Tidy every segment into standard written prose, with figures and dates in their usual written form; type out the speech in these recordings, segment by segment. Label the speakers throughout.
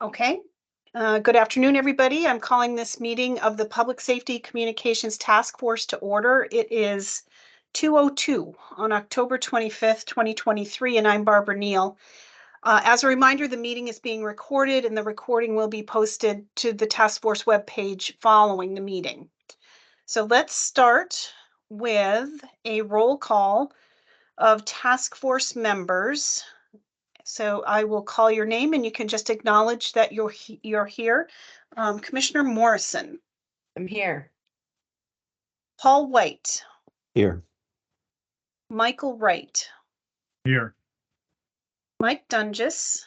Speaker 1: Okay. Good afternoon, everybody. I'm calling this meeting of the Public Safety Communications Task Force to order. It is 2:02 on October 25th, 2023, and I'm Barbara Neal. As a reminder, the meeting is being recorded and the recording will be posted to the task force webpage following the meeting. So let's start with a roll call of task force members. So I will call your name and you can just acknowledge that you're here. Commissioner Morrison.
Speaker 2: I'm here.
Speaker 1: Paul White.
Speaker 3: Here.
Speaker 1: Michael Wright.
Speaker 4: Here.
Speaker 1: Mike Dunges.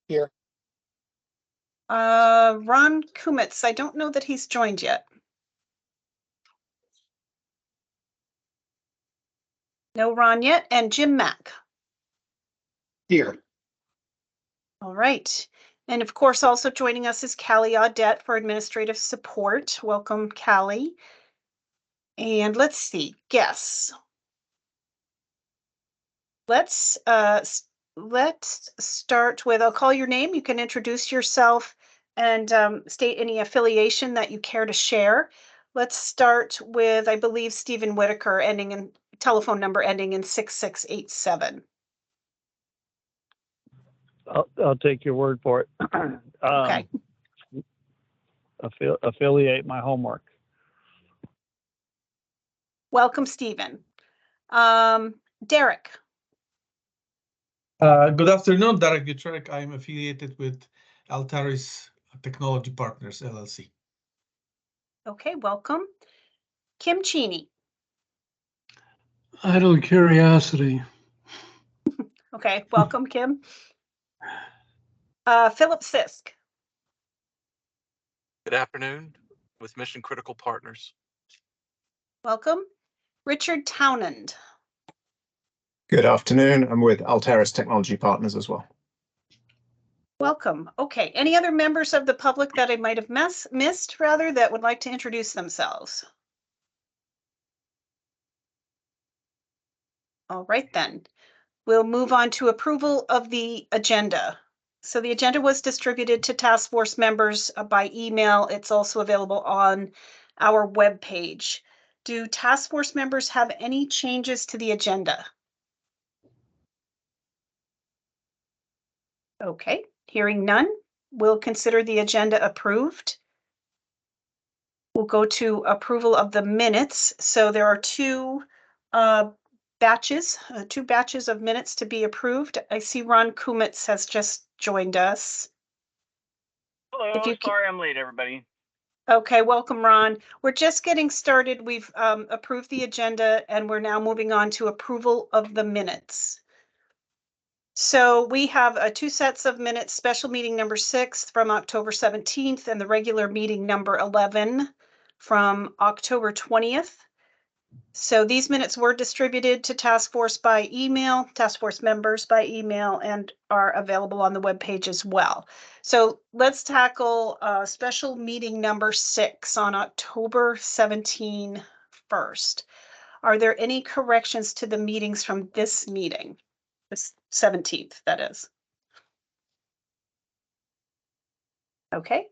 Speaker 4: Here.
Speaker 1: Ron Kumitz. I don't know that he's joined yet. No Ron yet. And Jim Mack.
Speaker 4: Here.
Speaker 1: All right. And of course, also joining us is Callie Audette for administrative support. Welcome, Callie. And let's see, guests. Let's start with, I'll call your name. You can introduce yourself and state any affiliation that you care to share. Let's start with, I believe, Stephen Whitaker, telephone number ending in 6687.
Speaker 5: I'll take your word for it.
Speaker 1: Okay.
Speaker 5: Affiliate my homework.
Speaker 1: Welcome, Stephen. Derek.
Speaker 4: Good afternoon, Derek Gutrek. I'm affiliated with Altaris Technology Partners, LLC.
Speaker 1: Okay, welcome. Kim Cheney.
Speaker 6: Idle curiosity.
Speaker 1: Okay, welcome, Kim. Philip Sisk.
Speaker 7: Good afternoon, with Mission Critical Partners.
Speaker 1: Welcome. Richard Townend.
Speaker 8: Good afternoon. I'm with Altaris Technology Partners as well.
Speaker 1: Welcome. Okay. Any other members of the public that I might have missed, that would like to introduce themselves? All right, then. We'll move on to approval of the agenda. So the agenda was distributed to task force members by email. It's also available on our webpage. Do task force members have any changes to the agenda? Okay, hearing none, we'll consider the agenda approved. We'll go to approval of the minutes. So there are two batches of minutes to be approved. I see Ron Kumitz has just joined us.
Speaker 9: Hello, sorry I'm late, everybody.
Speaker 1: Okay, welcome, Ron. We're just getting started. We've approved the agenda and we're now moving on to approval of the minutes. So we have two sets of minutes, special meeting number 6 from October 17th and the regular meeting number 11 from October 20th. So these minutes were distributed to task force by email, task force members by email, and are available on the webpage as well. So let's tackle special meeting number 6 on October 17 first. Are there any corrections to the meetings from this meeting? The 17th, that is. Okay.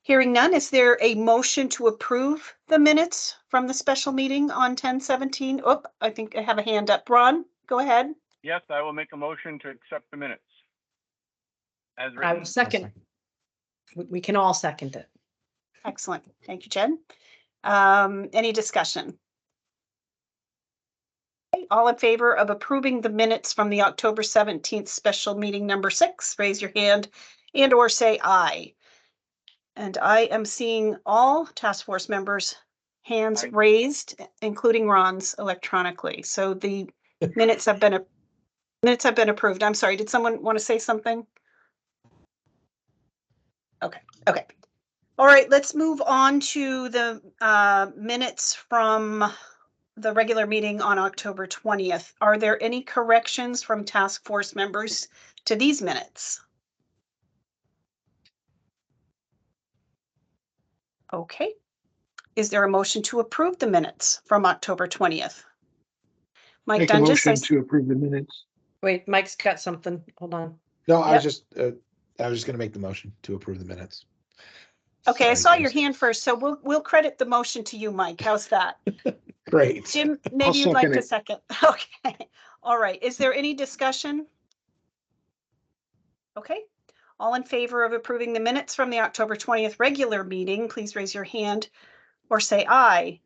Speaker 1: Hearing none, is there a motion to approve the minutes from the special meeting on 10/17? Oh, I think I have a hand up. Ron, go ahead.
Speaker 9: Yes, I will make a motion to accept the minutes as
Speaker 2: I
Speaker 9: written.
Speaker 2: will second. We can all second it.
Speaker 1: Excellent. Thank you, Jen. Any discussion? Okay, all in favor of approving the minutes from the October 17th special meeting number 6, raise your hand and or say aye. And I am seeing all task force members' hands raised, including Ron's electronically. So the minutes have been approved. I'm sorry, did someone want to say something? Okay. All right, let's move on to the minutes from the regular meeting on October 20th. Are there any corrections from task force members to these minutes? Okay. Is there a motion to approve the minutes from October 20th? Mike
Speaker 6: Make a
Speaker 1: Dunges.
Speaker 6: motion to approve the minutes.
Speaker 2: Wait, Mike's got something. Hold on.
Speaker 6: No, I
Speaker 1: Yep.
Speaker 6: just
Speaker 3: I was just gonna make the motion to approve the minutes.
Speaker 1: Okay, I
Speaker 3: Sorry,
Speaker 1: saw your
Speaker 3: James.
Speaker 1: hand first, so we'll credit the motion to you, Mike. How's that?
Speaker 3: Great.
Speaker 1: Jim, maybe you'd like
Speaker 8: second
Speaker 1: to
Speaker 8: it.
Speaker 1: second. Okay, all right. Is there any discussion? Okay, all in favor of approving the minutes from the October 20th regular meeting, please raise your hand or say aye.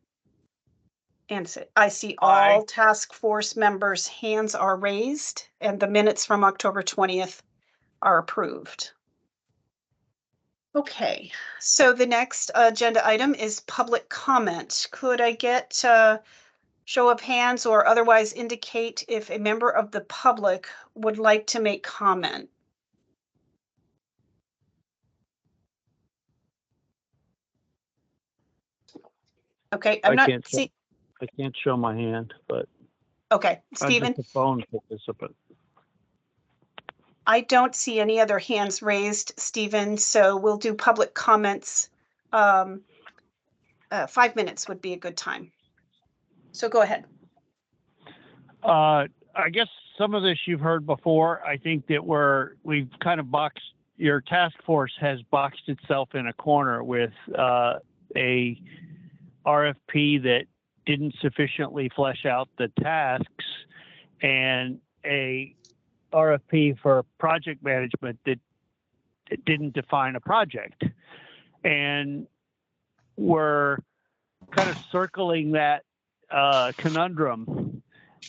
Speaker 1: And I see all task force members' hands are raised and the minutes from October 20th are approved. Okay, so the next agenda item is public comment. Could I get a show of hands or otherwise indicate if a member of the public would like to make comment? Okay, I'm not see.
Speaker 5: I can't show my hand, but
Speaker 1: Okay,
Speaker 5: I'm
Speaker 1: Stephen,
Speaker 5: just a phone participant.
Speaker 1: I don't see any other hands raised, Stephen, so we'll do public comments. 5 minutes would be a good time. So go ahead.
Speaker 5: I guess some of this you've heard before. I think that we've kind of your task force has boxed itself in a corner with a RFP that didn't sufficiently flesh out the tasks and a RFP for project management that didn't define a project. And we're kind of circling that conundrum.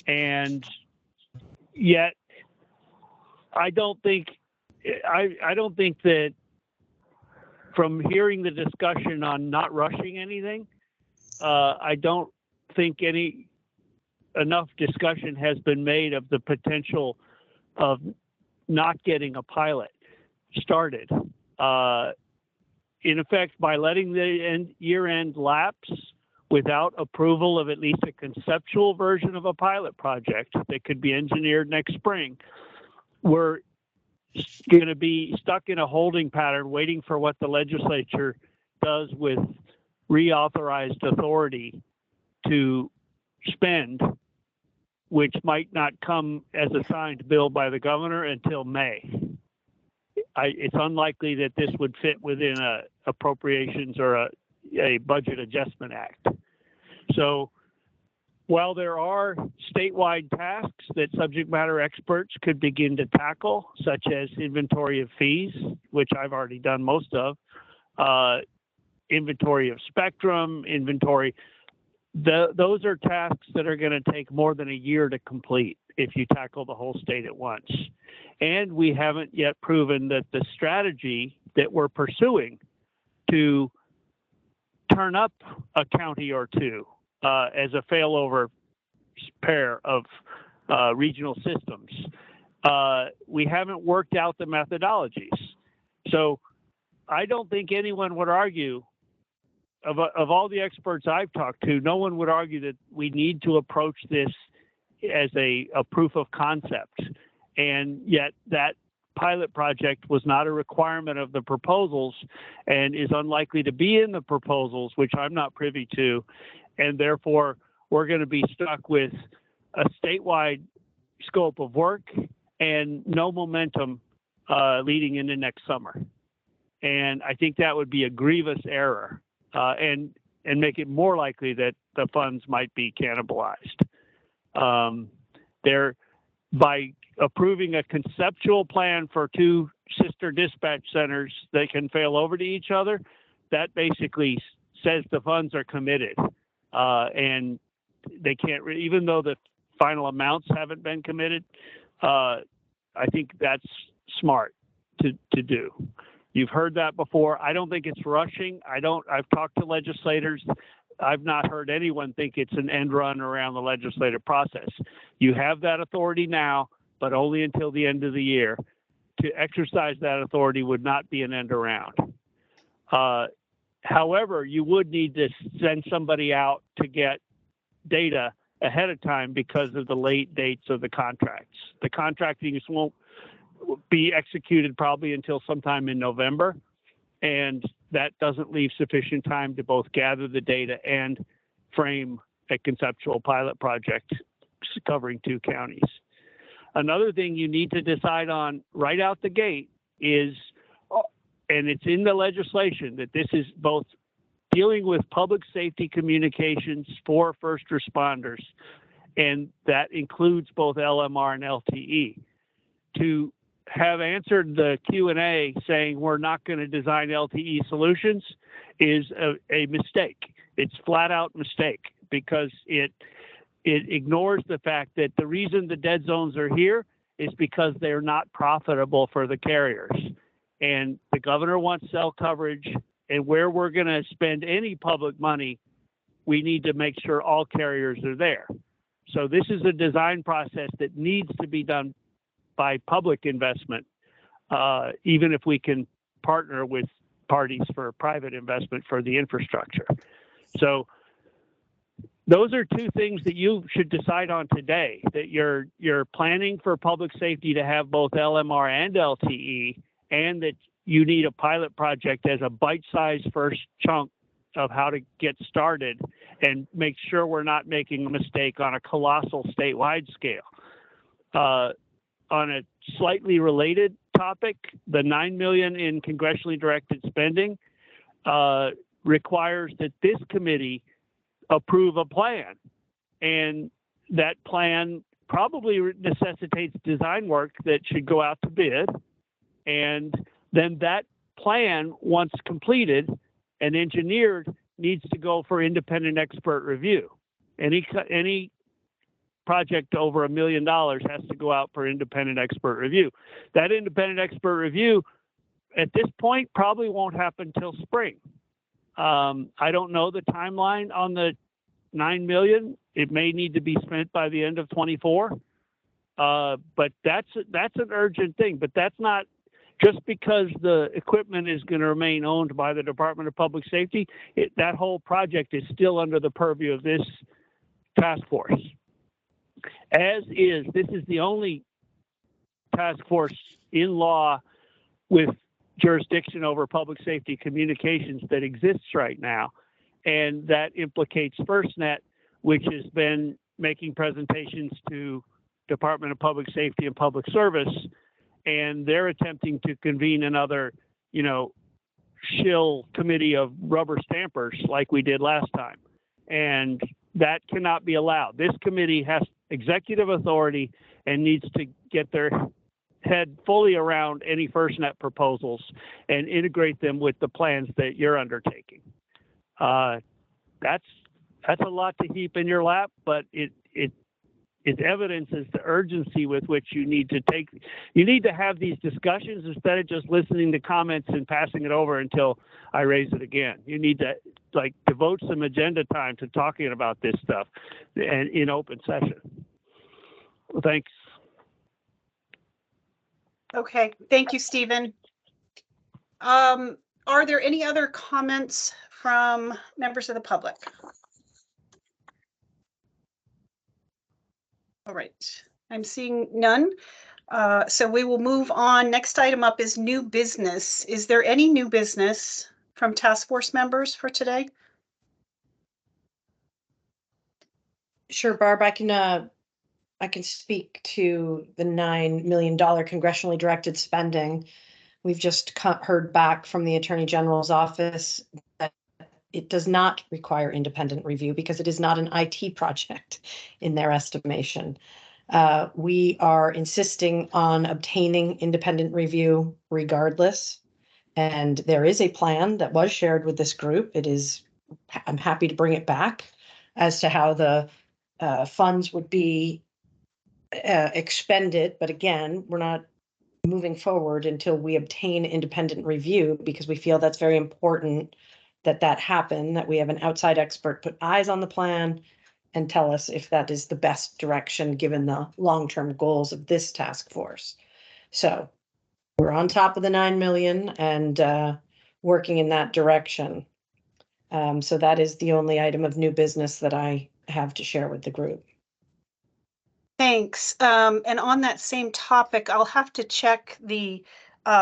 Speaker 5: And yet I don't think that from hearing the discussion on not rushing anything, I don't think enough discussion has been made of the potential of not getting a pilot started. In effect, by letting the year-end lapse without approval of at least a conceptual version of a pilot project that could be engineered next spring, we're going to be stuck in a holding pattern waiting for what the legislature does with reauthorized authority to spend, which might not come as a signed bill by the governor until May. It's unlikely that this would fit within a appropriations or a budget adjustment act. So while there are statewide tasks that subject matter experts could begin to tackle, such as inventory of fees, which I've already done most of, inventory of spectrum, those are tasks that are going to take more than a year to complete if you tackle the whole state at once. And we haven't yet proven that the strategy that we're pursuing to turn up a county or two as a failover pair of regional systems, we haven't worked out the methodologies. So I don't think anyone would argue, of all the experts I've talked to, no one would argue that we need to approach this as a proof of concept. And yet that pilot project was not a requirement of the proposals and is unlikely to be in the proposals, which I'm not privy to. And therefore, we're going to be stuck with a statewide scope of work and no momentum leading into next summer. And I think that would be a grievous error and make it more likely that the funds might be cannibalized. By approving a conceptual plan for two sister dispatch centers that can fail over to each other, that basically says the funds are committed. And they can't, even though the final amounts haven't been committed, I think that's smart to do. You've heard that before. I don't think it's rushing. I've talked to legislators. I've not heard anyone think it's an end run around the legislative process. You have that authority now, but only until the end of the year. To exercise that authority would not be an end around. However, you would need to send somebody out to get data ahead of time because of the late dates of the contracts. The contracting won't be executed probably until sometime in November, and that doesn't leave sufficient time to both gather the data and frame a conceptual pilot project covering two counties. Another thing you need to decide on right out the gate is and it's in the legislation that this is both dealing with public safety communications for first responders, and that includes both LMR and LTE. To have answered the Q&A saying we're not going to design LTE solutions is a mistake. It's flat out mistake, because it ignores the fact that the reason the dead zones are here is because they're not profitable for the carriers. And the governor wants cell coverage, and where we're going to spend any public money, we need to make sure all carriers are there. So this is a design process that needs to be done by public investment, even if we can partner with parties for private investment for the infrastructure. So those are two things that you should decide on today, that you're planning for public safety to have both LMR and LTE, and that you need a pilot project as a bite-sized first chunk of how to get started and make sure we're not making a mistake on a colossal statewide scale. On a slightly related topic, the $9 million in congressionally directed spending requires that this committee approve a plan, and that plan probably necessitates design work that should go out to bid, and then that plan, once completed and engineered, needs to go for independent expert review. Any project over $1 million has to go out for independent expert review. That independent expert review at this point probably won't happen till spring. I don't know the timeline on the $9 million. It may need to be spent by the end of 24. But that's an urgent thing. But that's not just because the equipment is going to remain owned by the Department of Public Safety. That whole project is still under the purview of this task force. This is the only task force in law with jurisdiction over public safety communications that exists right now. And that implicates FirstNet, which has been making presentations to Department of Public Safety and Public Service, and they're attempting to convene another, shill committee of rubber stampers like we did last time. And that cannot be allowed. This committee has executive authority and needs to get their head fully around any FirstNet proposals and integrate them with the plans that you're undertaking. That's a lot to heap in your lap, but it evidences the urgency with which you need to have these discussions instead of just listening to comments and passing it over until I raise it again. You need to devote some agenda time to talking about this stuff and in open session. Well, thanks.
Speaker 1: Okay, thank you, Stephen. Are there any other comments from members of the public? All right, I'm seeing none. So we will move on. Next item up is new business. Is there any new business from task force members for today?
Speaker 2: Sure, Barb, I can speak to the $9 million congressionally directed spending. We've just heard back from the Attorney General's office that it does not require independent review because it is not an IT project in their estimation. We are insisting on obtaining independent review regardless. And there is a plan that was shared with this group. I'm happy to bring it back as to how the funds would be expended. But again, we're not moving forward until we obtain independent review because we feel that's very important that happen, that we have an outside expert put eyes on the plan and tell us if that is the best direction given the long-term goals of this task force. So we're on top of the 9 million and working in that direction. So that is the only item of new business that I have to share with the group.
Speaker 1: Thanks. And on that same topic, I'll have to check the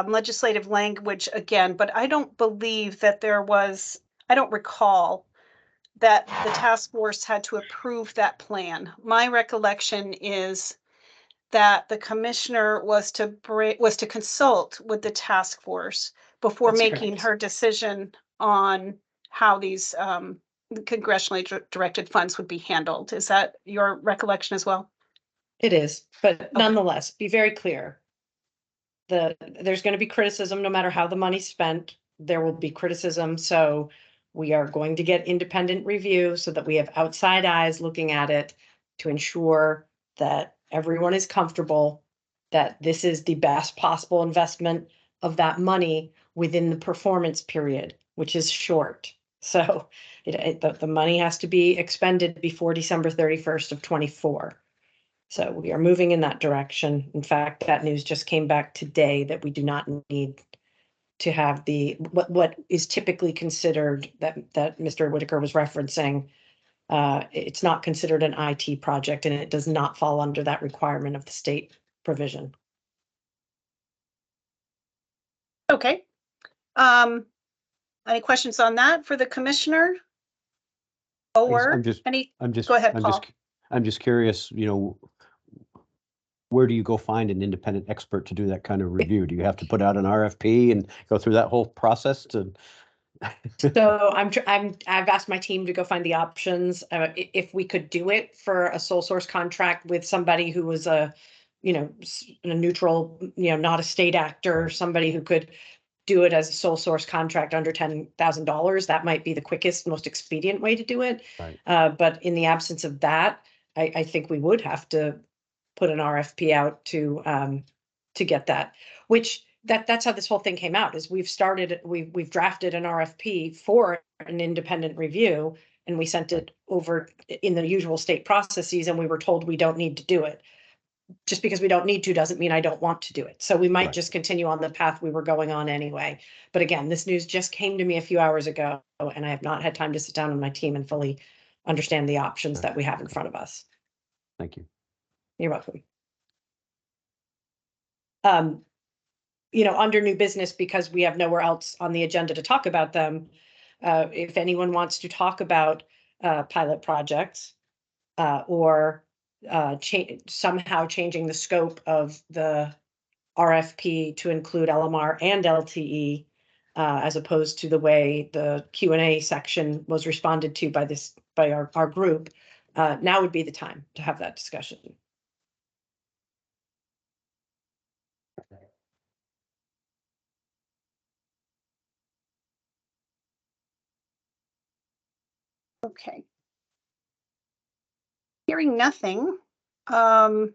Speaker 1: legislative language again, but I don't believe that I don't recall that the task force had to approve that plan. My recollection is that the commissioner was to consult with the task force before
Speaker 2: That's
Speaker 1: making
Speaker 2: correct.
Speaker 1: her decision on how these congressionally directed funds would be handled. Is that your recollection as well?
Speaker 2: It is, but nonetheless, be very clear. There's going to be criticism no matter how the money's spent. There will be criticism. So we are going to get independent review so that we have outside eyes looking at it to ensure that everyone is comfortable that this is the best possible investment of that money within the performance period, which is short. So the money has to be expended before December 31st of 24. So we are moving in that direction. In fact, that news just came back today that we do not need to have what is typically considered that Mr. Whitaker was referencing. It's not considered an IT project and it does not fall under that requirement of the state provision.
Speaker 1: Okay. Any questions on that for the commissioner? Or
Speaker 6: I'm just,
Speaker 1: go ahead, Paul.
Speaker 6: I'm just curious, where do you go find an independent expert to do that kind of review? Do you have to put out an RFP and go through that whole process to?
Speaker 2: So I've asked my team to go find the options. If we could do it for a sole source contract with somebody who was a neutral, not a state actor, somebody who could do it as a sole source contract under $10,000, that might be the quickest, most expedient way to do it.
Speaker 6: Right.
Speaker 2: But in the absence of that, I think we would have to put an RFP out to get that, that's how this whole thing came out, is we've drafted an RFP for an independent review and we sent it over in the usual state processes and we were told we don't need to do it. Just because we don't need to doesn't mean I don't want to do it. So we might just continue on the path we were going on anyway. But again, this news just came to me a few hours ago and I have not had time to sit down with my team and fully understand the options that we have in front of us.
Speaker 6: Thank you.
Speaker 2: You're welcome. Under new business, because we have nowhere else on the agenda to talk about them, if anyone wants to talk about pilot projects or somehow changing the scope of the RFP to include LMR and LTE, as opposed to the way the Q&A section was responded to by our group, now would be the time to have that discussion.
Speaker 1: Okay. Hearing nothing. I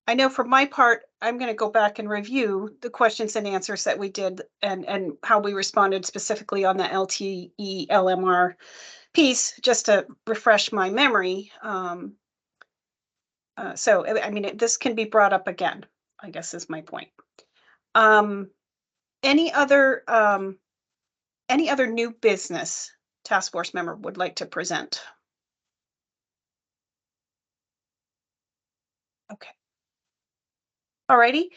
Speaker 1: know for my part, I'm going to go back and review the questions and answers that we did and how we responded specifically on the LTE LMR piece, just to refresh my memory. So, I mean, this can be brought up again, I guess is my point. Any other new business task force member would like to present? Okay. Alrighty.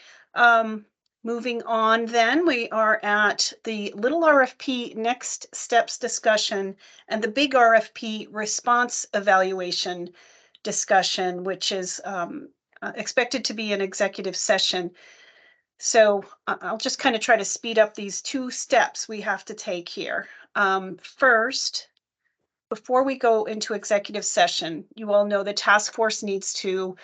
Speaker 1: Moving on then, we are at the little RFP next steps discussion and the big RFP response evaluation discussion, which is expected to be an executive session. So I'll just kind of try to speed up these two steps we have to take here. First, before we go into executive session, you all know the task force needs to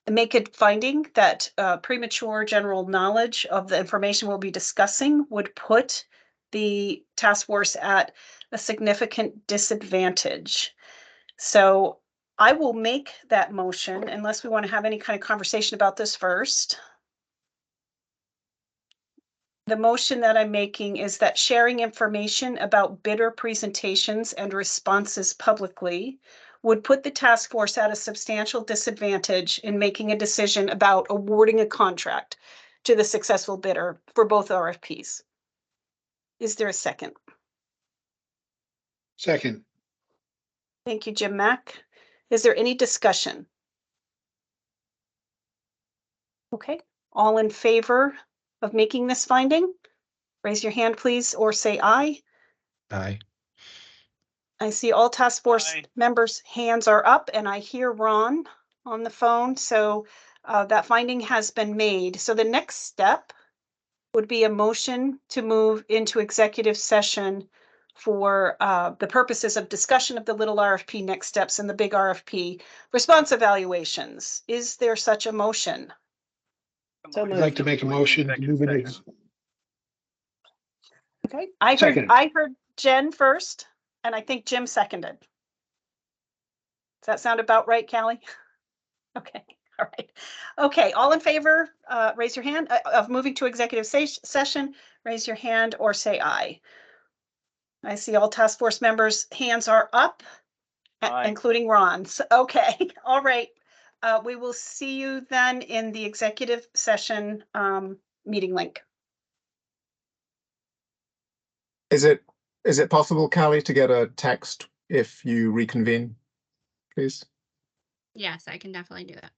Speaker 1: make a finding that premature general knowledge of the information we'll be discussing would put the task force at a significant disadvantage. So I will make that motion unless we want to have any kind of conversation about this first. The motion that I'm making is that sharing information about bidder presentations and responses publicly would put the task force at a substantial disadvantage in making a decision about awarding a contract to the successful bidder for both RFPs. Is there a second?
Speaker 3: Second.
Speaker 1: Thank you, Jim Mack. Is there any discussion? Okay, all in favor of making this finding? Raise your hand, please, or say aye.
Speaker 3: Aye.
Speaker 1: I see all task force
Speaker 5: Aye.
Speaker 1: members' hands are up and I hear Ron on the phone. So That finding has been made. So the next step would be a motion to move into executive session for the purposes of discussion of the little RFP next steps and the big RFP response evaluations. Is there such a motion?
Speaker 2: So
Speaker 3: I'd like to make a motion to move into,
Speaker 1: Okay,
Speaker 3: Second.
Speaker 1: I heard Jen first, and I think Jim seconded. Does that sound about right, Callie? Okay, all right. Okay, all in favor, raise your hand of moving to executive session, raise your hand or say aye. I see all task force members' hands are up,
Speaker 9: Aye.
Speaker 1: including Ron's. Okay, all right. We will see you then in the executive session meeting link.
Speaker 8: Is it possible, Callie, to get a text if you reconvene, please?
Speaker 10: Yes, I can definitely do that.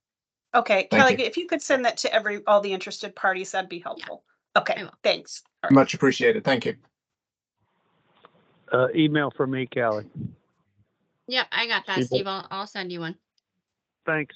Speaker 1: Okay,
Speaker 8: Thank
Speaker 1: Kelly,
Speaker 8: you.
Speaker 1: if you could send that to all the interested parties, that'd be helpful. Okay,
Speaker 10: I will.
Speaker 1: thanks. All right.
Speaker 8: Much appreciated. Thank you.
Speaker 5: Email from me, Callie.
Speaker 10: Yep, I got that,
Speaker 5: People-
Speaker 10: Steve. I'll send you one.
Speaker 5: Thanks.